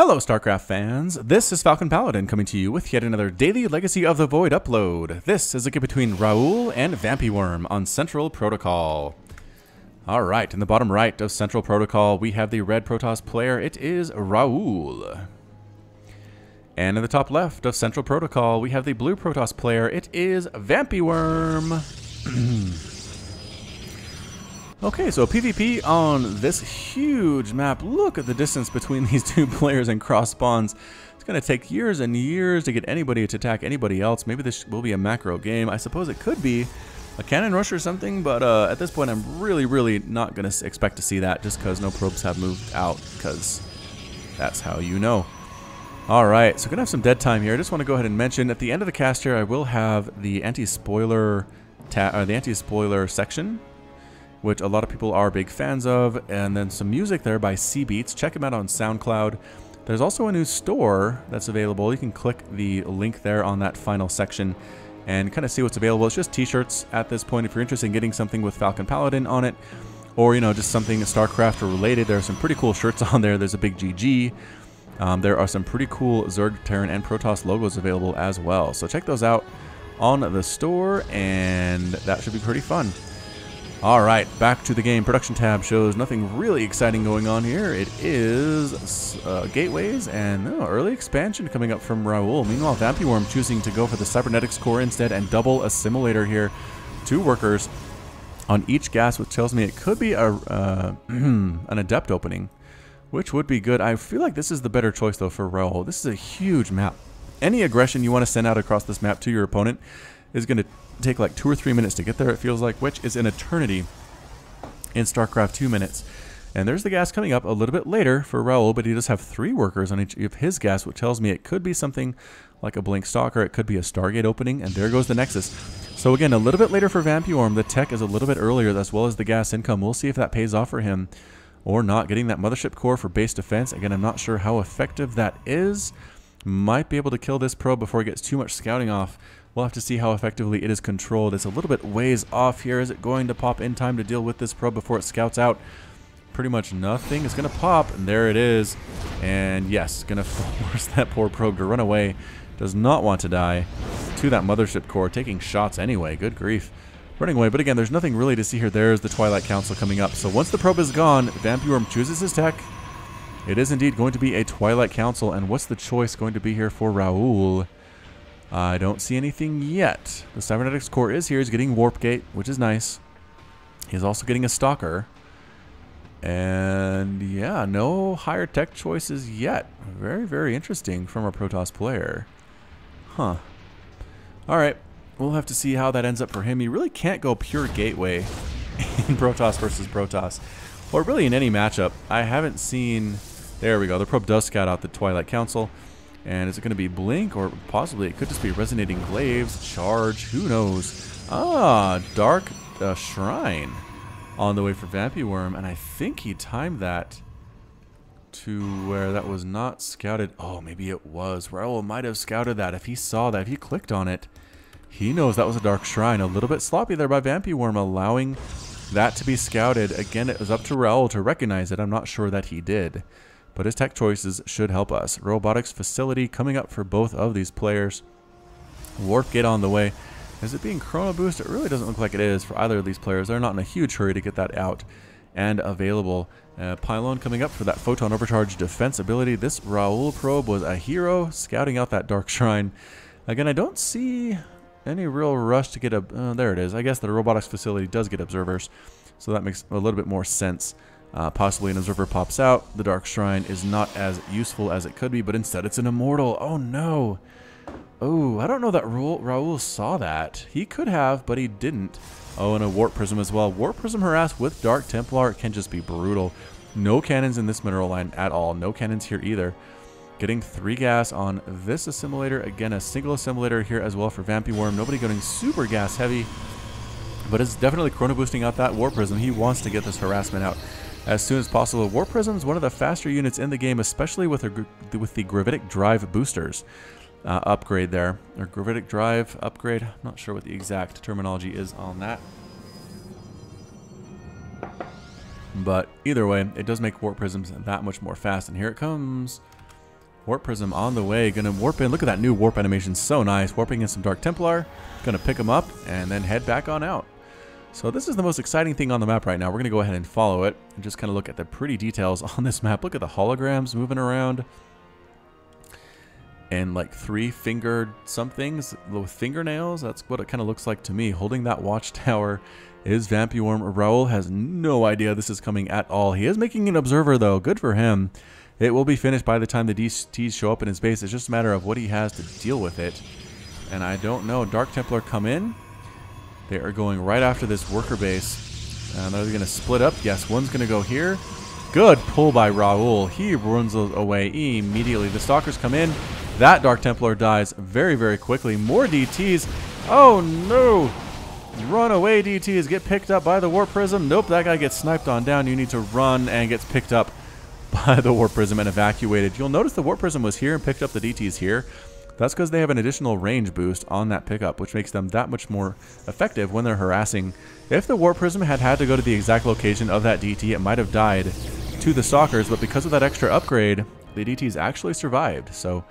Hello StarCraft fans, this is Falcon Paladin coming to you with yet another daily Legacy of the Void upload. This is a game between Raul and VampyWorm on Central Protocol. Alright, in the bottom right of Central Protocol we have the red Protoss player, it is Raul. And in the top left of Central Protocol we have the blue Protoss player, it is VampyWorm. Okay, so PvP on this huge map. Look at the distance between these two players and cross spawns. It's going to take years and years to get anybody to attack anybody else. Maybe this will be a macro game. I suppose it could be a cannon rush or something, but at this point I'm really not going to expect to see that just because no probes have moved out, because that's how you know. Alright, so going to have some dead time here. I just want to go ahead and mention at the end of the cast here I will have the anti-spoiler section, which a lot of people are big fans of, and then some music there by C-Beats. Check him out on SoundCloud. There's also a new store that's available. You can click the link there on that final section and kind of see what's available. It's just t-shirts at this point. If you're interested in getting something with Falcon Paladin on it, or you know, just something StarCraft or related, there are some pretty cool shirts on there. There's a big GG. There are some pretty cool Zerg, Terran, and Protoss logos available as well. So check those out on the store, and that should be pretty fun. Alright, back to the game. Production tab shows nothing really exciting going on here. It is gateways and early expansion coming up from Raul. Meanwhile, VampyWorm choosing to go for the cybernetics core instead and double assimilator here. 2 workers on each gas, which tells me it could be a an adept opening, which would be good. I feel like this is the better choice though for Raul. This is a huge map. Any aggression you want to send out across this map to your opponent is going to take like 2 or 3 minutes to get there, it feels like, which is an eternity in StarCraft 2 minutes. And there's the gas coming up a little bit later for Raul, but he does have 3 workers on each of his gas, which tells me it could be something like a Blink Stalker, it could be a Stargate opening, and there goes the Nexus. So again, a little bit later for VampyWorm, the tech is a little bit earlier, as well as the gas income. We'll see if that pays off for him or not. Getting that mothership core for base defense, again, I'm not sure how effective that is. Might be able to kill this probe before it gets too much scouting off. We'll have to see how effectively it is controlled. It's a little bit ways off here. Is it going to pop in time to deal with this probe before it scouts out? Pretty much nothing. It's going to pop, and there it is. And yes, going to force that poor probe to run away. Does not want to die to that mothership core. Taking shots anyway. Good grief. Running away. But again, there's nothing really to see here. There's the Twilight Council coming up. So once the probe is gone, VampyWorm chooses his tech. It is indeed going to be a Twilight Council. And what's the choice going to be here for Raul? I don't see anything yet. The cybernetics core is here. He's getting Warp Gate, which is nice. He's also getting a Stalker. And yeah, no higher tech choices yet. Very interesting from a Protoss player. Huh. Alright, we'll have to see how that ends up for him. He really can't go pure gateway in Protoss versus Protoss, or really in any matchup. I haven't seen... There we go. The probe does scout out the Twilight Council. And is it going to be Blink, or possibly it could just be Resonating Glaives, Charge, who knows. Ah, Dark Shrine on the way for VampyWorm, and I think he timed that to where that was not scouted. Oh, maybe it was. Raul might have scouted that. If he saw that, if he clicked on it, he knows that was a Dark Shrine. A little bit sloppy there by VampyWorm, allowing that to be scouted. Again, it was up to Raul to recognize it. I'm not sure that he did. But his tech choices should help us. Robotics facility coming up for both of these players. Warp Gate on the way. Is it being Chrono Boost? It really doesn't look like it is for either of these players. They're not in a huge hurry to get that out and available. Pylon coming up for that Photon Overcharge defense ability. This Raul probe was a hero scouting out that Dark Shrine. Again, I don't see any real rush to get a... there it is. I guess the robotics facility does get observers, so that makes a little bit more sense. Possibly an observer pops out. The Dark Shrine is not as useful as it could be, but instead it's an immortal. Oh no. Oh, I don't know that Raul saw that. He could have, but he didn't. Oh, and a Warp Prism as well. Warp Prism harass with Dark Templar can just be brutal. No cannons in this mineral line at all. No cannons here either. Getting 3 gas on this assimilator. Again, a single assimilator here as well for VampyWorm. Nobody going super gas heavy, but it's definitely chrono boosting out that Warp Prism. He wants to get this harassment out as soon as possible. Warp Prism is one of the faster units in the game, especially with the Gravitic Drive boosters upgrade there. Or Gravitic Drive upgrade. I'm not sure what the exact terminology is on that. But either way, it does make Warp Prisms that much more fast. And here it comes. Warp Prism on the way. Gonna warp in. Look at that new warp animation. So nice. Warping in some Dark Templar. Gonna pick him up and then head back on out. So this is the most exciting thing on the map right now. We're going to go ahead and follow it and just kind of look at the pretty details on this map. Look at the holograms moving around. And like 3-fingered somethings with fingernails. That's what it kind of looks like to me. Holding that watchtower is VampyWorm. Raul has no idea this is coming at all. He is making an observer though. Good for him. It will be finished by the time the DTs show up in his base. It's just a matter of what he has to deal with it. And I don't know. Dark Templar come in. They are going right after this worker base. And they're going to split up. Yes, one's going to go here. Good pull by Raul. He runs away immediately. The Stalkers come in. That Dark Templar dies very, very quickly. More DTs. Oh, no. Runaway DTs get picked up by the Warp Prism. Nope, that guy gets sniped on down. You need to run and gets picked up by the Warp Prism and evacuated. You'll notice the Warp Prism was here and picked up the DTs here. That's because they have an additional range boost on that pickup, which makes them that much more effective when they're harassing. If the Warp Prism had to go to the exact location of that DT, it might have died to the Stalkers, but because of that extra upgrade, the DTs actually survived. So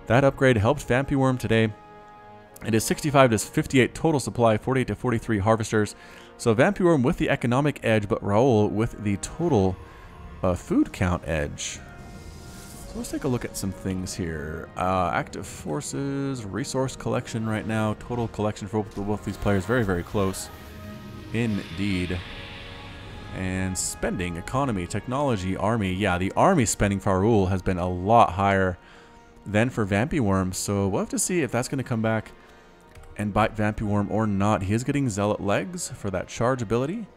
that upgrade helped VampyWorm today. It is 65 to 58 total supply, 48 to 43 harvesters. So VampyWorm with the economic edge, but Raul with the total food count edge. So let's take a look at some things here. Active forces, resource collection right now. Total collection for both these players, very, very close indeed. And spending, economy, technology, army. Yeah, the army spending for Raul has been a lot higher than for VampyWorm. So we'll have to see if that's going to come back and bite VampyWorm or not. He is getting Zealot legs for that charge ability,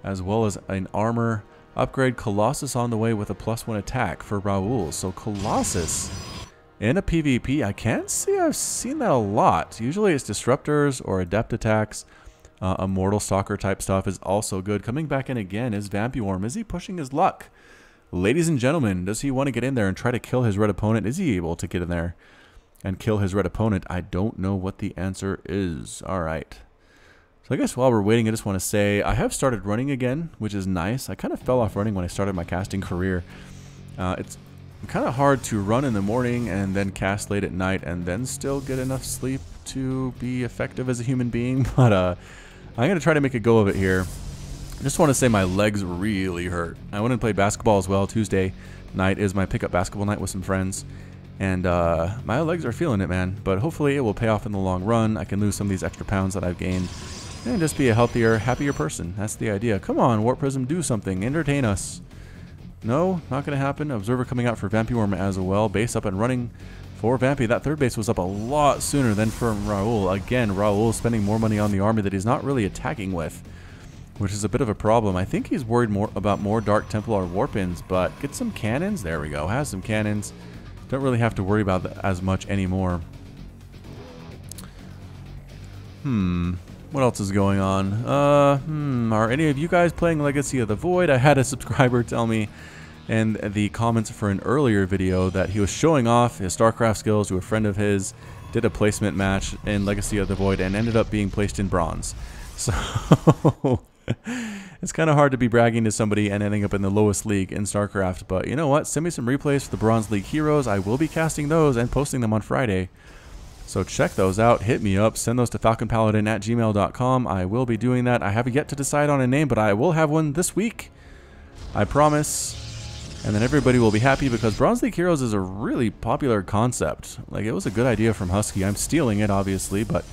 as well as an armor upgrade. Colossus on the way with a +1 attack for Raul. So Colossus in a PvP, I can't say I've seen that a lot. Usually it's disruptors or adept attacks. Immortal Stalker type stuff is also good. Coming back in again is VampyWorm. Is he pushing his luck? Ladies and gentlemen, does he want to get in there and try to kill his red opponent? Is he able to get in there and kill his red opponent? I don't know what the answer is. All right. So I guess while we're waiting, I just want to say I have started running again, which is nice. I kind of fell off running when I started my casting career. It's kind of hard to run in the morning and then cast late at night and then still get enough sleep to be effective as a human being. But I'm going to try to make a go of it here. I just want to say my legs really hurt. I went and played basketball as well. Tuesday night is my pickup basketball night with some friends. And my legs are feeling it, man. But hopefully it will pay off in the long run. I can lose some of these extra pounds that I've gained and just be a healthier, happier person. That's the idea. Come on, Warp Prism, do something. Entertain us. No, not going to happen. Observer coming out for VampyWorm as well. Base up and running for Vampy. That third base was up a lot sooner than for Raul. Again, Raul spending more money on the army that he's not really attacking with, which is a bit of a problem. I think he's worried more about more Dark Templar warp-ins, but get some cannons. There we go. Has some cannons. Don't really have to worry about that as much anymore. What else is going on? Are any of you guys playing Legacy of the Void? I had a subscriber tell me in the comments for an earlier video that he was showing off his StarCraft skills to a friend of his, did a placement match in Legacy of the Void, and ended up being placed in bronze. So it's kind of hard to be bragging to somebody and ending up in the lowest league in StarCraft. But you know what? Send me some replays for the Bronze League heroes. I will be casting those and posting them on Friday. So check those out. Hit me up. Send those to falconpaladin@gmail.com. I will be doing that. I have yet to decide on a name, but I will have one this week. I promise. And then everybody will be happy because Bronze League Heroes is a really popular concept. Like, it was a good idea from Husky. I'm stealing it, obviously, but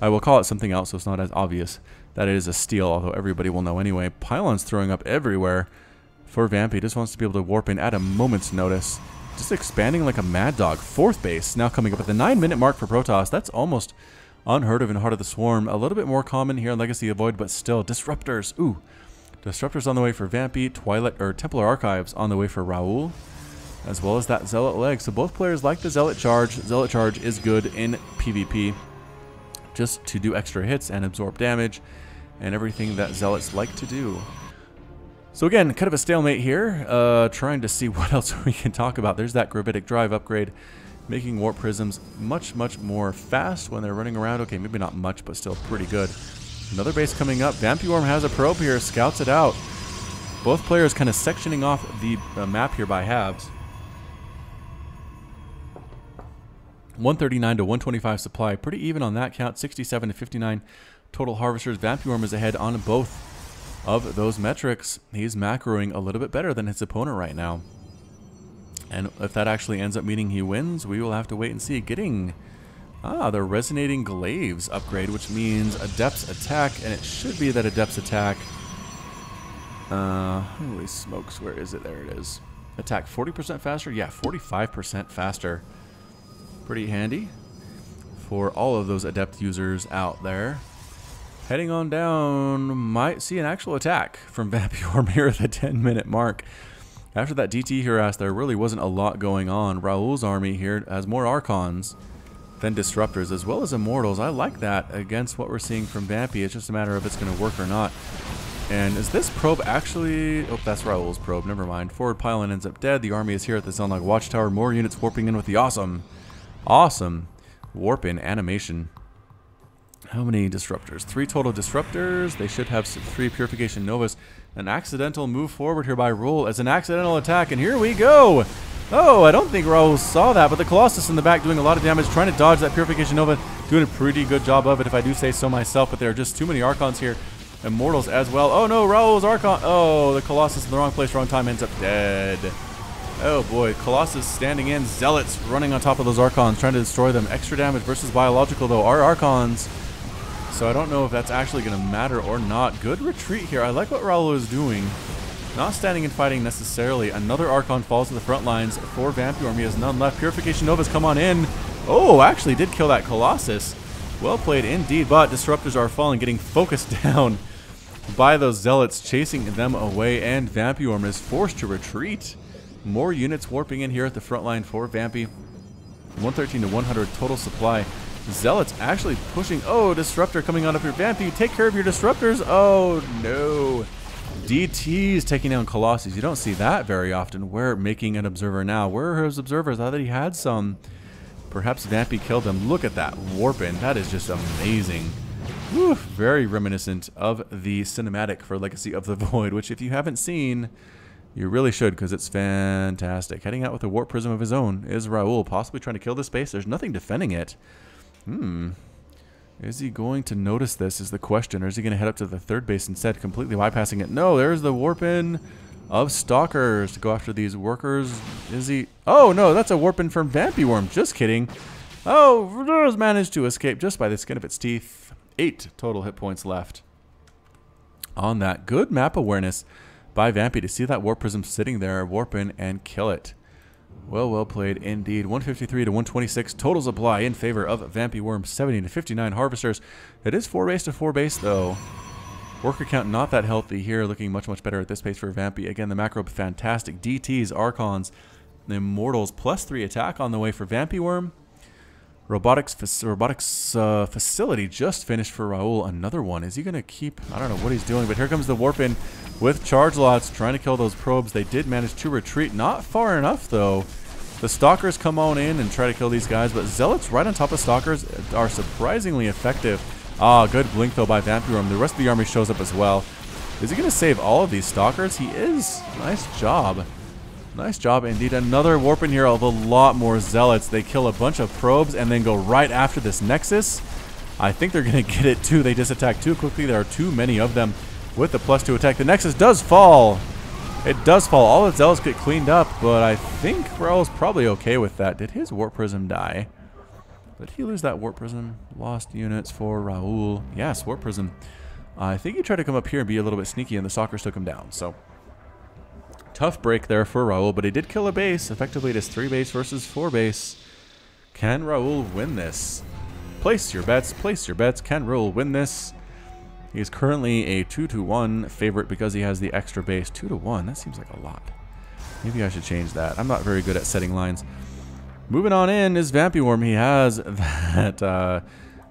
I will call it something else so it's not as obvious that it is a steal, although everybody will know anyway. Pylon's throwing up everywhere for Vampy. Just wants to be able to warp in at a moment's notice. Just expanding like a mad dog. Fourth base now coming up at the 9-minute mark for Protoss. That's almost unheard of in Heart of the Swarm. A little bit more common here in Legacy of Void, but still. Disruptors. Ooh. Disruptors on the way for Vampy. Twilight or Templar Archives on the way for Raul, as well as that Zealot leg. So both players like the Zealot charge. Zealot charge is good in PvP, just to do extra hits and absorb damage and everything that Zealots like to do. So again, kind of a stalemate here, trying to see what else we can talk about. There's that Gravitic Drive upgrade, making Warp Prisms much, much more fast when they're running around. Okay, maybe not much, but still pretty good. Another base coming up. VampyWorm has a probe here, scouts it out. Both players kind of sectioning off the map here by halves. 139 to 125 supply. Pretty even on that count. 67 to 59 total harvesters. VampyWorm is ahead on both of those metrics. He's macroing a little bit better than his opponent right now. And if that actually ends up meaning he wins, we will have to wait and see. Getting the Resonating Glaives upgrade, which means Adept's attack, and it should be that Adept's attack... holy smokes, where is it? There it is. Attack 40% faster? Yeah, 45% faster. Pretty handy for all of those Adept users out there. Heading on down, might see an actual attack from VampyWorm here at the 10-minute mark. After that DT harass, there really wasn't a lot going on. Raul's army here has more Archons than Disruptors, as well as Immortals. I like that against what we're seeing from Vampy. It's just a matter of if it's going to work or not. And is this probe actually... Oh, that's Raul's probe. Never mind. Forward pylon ends up dead. The army is here at the Zenlog Watchtower. More units warping in with the awesome warp-in animation. How many Disruptors? 3 total Disruptors. They should have 3 Purification Novas. An accidental move forward here by Raul as an accidental attack. And here we go! Oh, I don't think Raul saw that, but the Colossus in the back doing a lot of damage, trying to dodge that Purification Nova. Doing a pretty good job of it, if I do say so myself, but there are just too many Archons here. Immortals as well. Oh no, Raul's Archon. Oh, the Colossus in the wrong place, wrong time, ends up dead. Oh boy, Colossus standing in. Zealots running on top of those Archons, trying to destroy them. Extra damage versus biological though. Our Archons. So I don't know if that's actually going to matter or not. Good retreat here. I like what Raul is doing. Not standing and fighting necessarily. Another Archon falls to the front lines for VampyWorm. He has none left. Purification Novas come on in. Oh, actually did kill that Colossus. Well played indeed, but Disruptors are falling, getting focused down by those Zealots, chasing them away, and VampyWorm is forced to retreat. More units warping in here at the front line for Vampy. 113 to 100 total supply. Zealots actually pushing. Oh, Disruptor coming on up here. Vampy, take care of your Disruptors. Oh, no. DT's taking down Colossus. You don't see that very often. We're making an observer now. Where are his observers? I thought he had some. Perhaps Vampy killed them. Look at that warp-in. That is just amazing. Whew, very reminiscent of the cinematic for Legacy of the Void, which if you haven't seen, you really should, because it's fantastic. Heading out with a warp prism of his own is Raul, possibly trying to kill this base. There's nothing defending it. Is he going to notice this is the question, or is he going to head up to the third base instead, completely bypassing it? No, there's the warp-in of Stalkers to go after these workers. Is he... Oh, no, that's a warp-in from VampyWorm. Just kidding. Oh, Raul's managed to escape just by the skin of its teeth. 8 total hit points left on that. Good map awareness by Vampy to see that warp prism sitting there, warp in and kill it. Well played indeed. 153 to 126 total supply in favor of VampyWorm. 70 to 59 harvesters. It is 4 base to 4 base though. Worker count not that healthy here, looking much better at this pace for Vampy. Again, the macro fantastic. DTs, Archons, the Immortals, +3 attack on the way for VampyWorm. Robotics facility just finished for Raul. Another one. Is he going to keep... I don't know what he's doing, but here comes the warp-in with charge lots trying to kill those probes. They did manage to retreat. Not far enough, though. The Stalkers come on in and try to kill these guys, but Zealots right on top of Stalkers are surprisingly effective. Ah, good blink, though, by VampyWorm. The rest of the army shows up as well. Is he going to save all of these Stalkers? He is. Nice job. Nice job indeed. Another warp in here of a lot more Zealots. They kill a bunch of probes and then go right after this Nexus. I think they're going to get it too. They just attack too quickly. There are too many of them with the +2 attack. The Nexus does fall. It does fall. All the Zealots get cleaned up, but I think Raul's probably okay with that. Did his Warp Prism die? Did he lose that Warp Prism? Lost units for Raul. Yes, Warp Prism. I think he tried to come up here and be a little bit sneaky, and the Stalkers took him down. So tough break there for Raul, but he did kill a base. Effectively, it is 3 base versus 4 base. Can Raul win this? Place your bets. Place your bets. Can Raul win this? He is currently a 2-1 favorite because he has the extra base. 2-1. That seems like a lot. Maybe I should change that. I'm not very good at setting lines. Moving on in is VampyWorm. He has that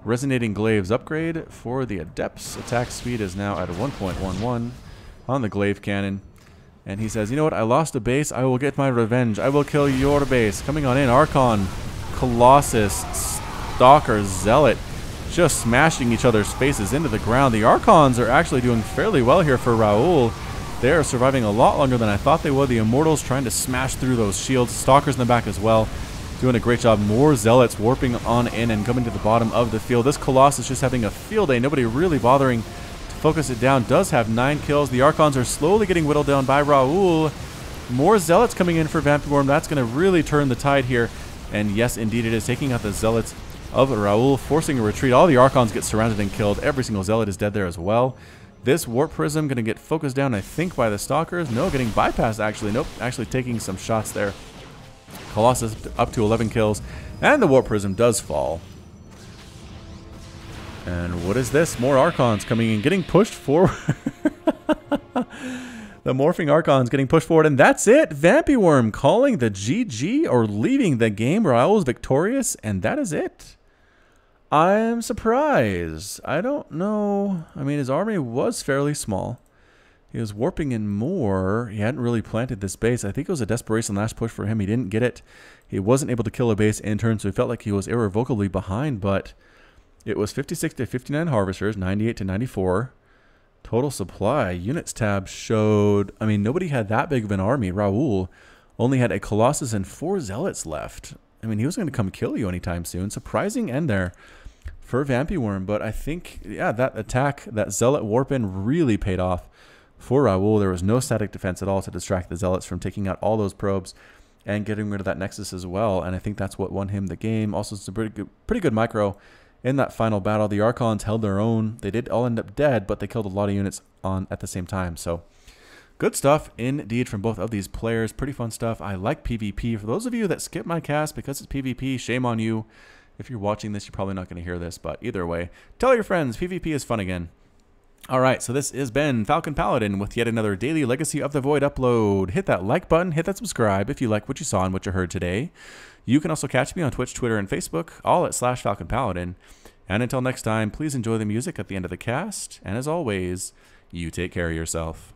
Resonating Glaives upgrade for the Adepts. Attack speed is now at 1.11 on the Glaive Cannon. And he says, you know what, I lost a base, I will get my revenge. I will kill your base. Coming on in, Archon, Colossus, Stalker, Zealot, just smashing each other's faces into the ground. The Archons are actually doing fairly well here for Raul. They are surviving a lot longer than I thought they would. The Immortals trying to smash through those shields. Stalkers in the back as well. doing a great job. More Zealots warping on in and coming to the bottom of the field. This Colossus just having a field day. Nobody really bothering to focus it down. Does have 9 kills. The Archons are slowly getting whittled down by Raul. More Zealots coming in for VampyWorm. That's going to really turn the tide here. And yes, indeed it is. Taking out the Zealots of Raul, forcing a retreat. All the Archons get surrounded and killed. Every single Zealot is dead there as well. This Warp Prism going to get focused down, I think, by the Stalkers. No, getting bypassed, actually. Nope, actually taking some shots there. Colossus up to 11 kills. And the Warp Prism does fall. And what is this? More Archons coming in, getting pushed forward. The Morphing Archons getting pushed forward. And that's it. VampyWorm calling the GG or leaving the game. Raul's victorious. And that is it. I'm surprised. I don't know. I mean, his army was fairly small. He was warping in more. He hadn't really planted this base. I think it was a desperation last push for him. He didn't get it. He wasn't able to kill a base in turn, so he felt like he was irrevocably behind, but it was 56 to 59 harvesters, 98 to 94. Total supply. Units tab showed, I mean, nobody had that big of an army. Raul only had a Colossus and 4 Zealots left. I mean, he was going to come kill you anytime soon. Surprising end there for VampyWorm, but I think, yeah, that attack, that Zealot warp in really paid off for Raul. There was no static defense at all to distract the Zealots from taking out all those probes and getting rid of that Nexus as well, and I think that's what won him the game. Also, it's a pretty good micro in that final battle. The Archons held their own. They did all end up dead, but they killed a lot of units at the same time, so good stuff indeed from both of these players. Pretty fun stuff. I like PvP. For those of you that skip my cast because it's PvP, shame on you. If you're watching this, you're probably not going to hear this, but either way, tell your friends, PvP is fun again. Alright, so this has been Falcon Paladin with yet another daily Legacy of the Void upload. Hit that like button, hit that subscribe if you like what you saw and what you heard today. You can also catch me on Twitch, Twitter, and Facebook, all at /Falcon Paladin. And until next time, please enjoy the music at the end of the cast, and as always, you take care of yourself.